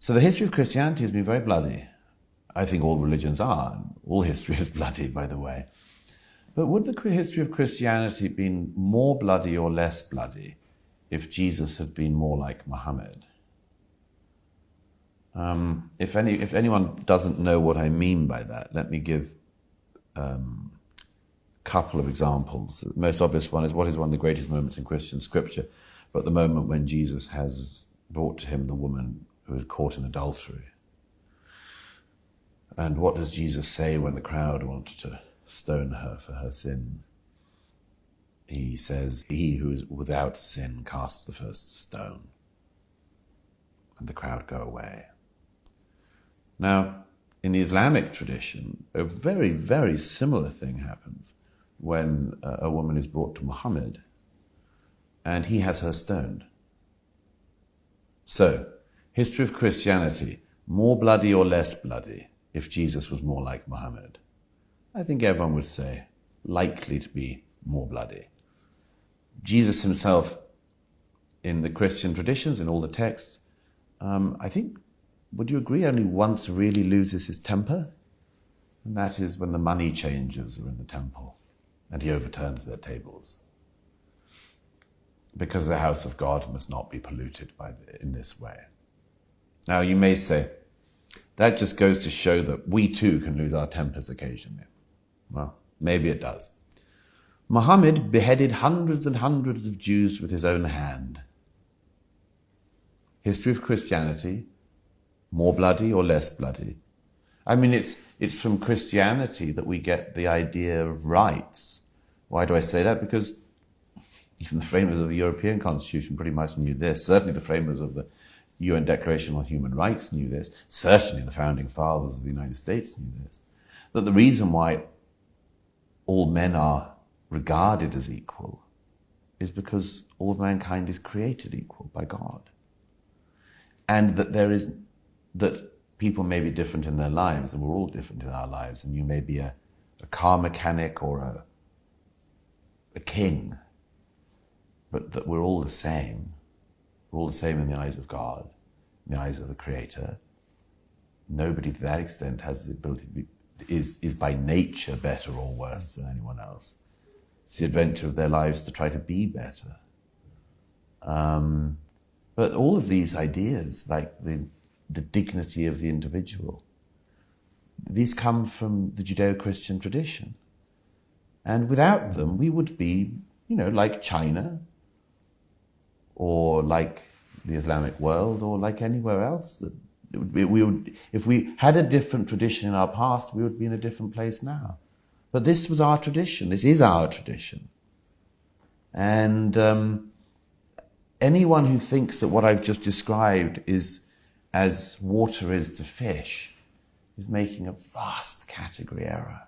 So the history of Christianity has been very bloody. I think all religions are. All history is bloody, by the way. But would the history of Christianity have been more bloody or less bloody if Jesus had been more like Muhammad? If anyone doesn't know what I mean by that, let me give a couple of examples. The most obvious one is what is one of the greatest moments in Christian scripture, but the moment when Jesus has brought to him the woman who is caught in adultery. And what does Jesus say when the crowd wanted to stone her for her sins? He says, "He who is without sin cast the first stone." And the crowd go away. Now, in the Islamic tradition, a very, very similar thing happens when a woman is brought to Muhammad and he has her stoned. So, history of Christianity, more bloody or less bloody if Jesus was more like Muhammad? I think everyone would say likely to be more bloody. Jesus himself, in the Christian traditions, in all the texts, I think, would you agree, only once really loses his temper? And that is when the money changers are in the temple and he overturns their tables. Because the house of God must not be polluted in this way. Now you may say, that just goes to show that we too can lose our tempers occasionally. Well, maybe it does. Muhammad beheaded hundreds and hundreds of Jews with his own hand. History of Christianity, more bloody or less bloody? I mean, it's from Christianity that we get the idea of rights. Why do I say that? Because even the framers of the European Constitution pretty much knew this. Certainly the framers of the UN Declaration on Human Rights knew this. Certainly the founding fathers of the United States knew this. That the reason why all men are regarded as equal is because all of mankind is created equal by God. And that that people may be different in their lives, and we're all different in our lives, and you may be a car mechanic or a king, but that we're all the same. We're all the same in the eyes of God, in the eyes of the Creator. Nobody to that extent has the ability to be, is by nature better or worse than anyone else. It's the adventure of their lives to try to be better. But all of these ideas, like the dignity of the individual, these come from the Judeo-Christian tradition. And without them, we would be, like China, or like the Islamic world, or like anywhere else. If we had a different tradition in our past, we would be in a different place now. But this was our tradition. This is our tradition. And anyone who thinks that what I've just described is as water is to fish is making a vast category error.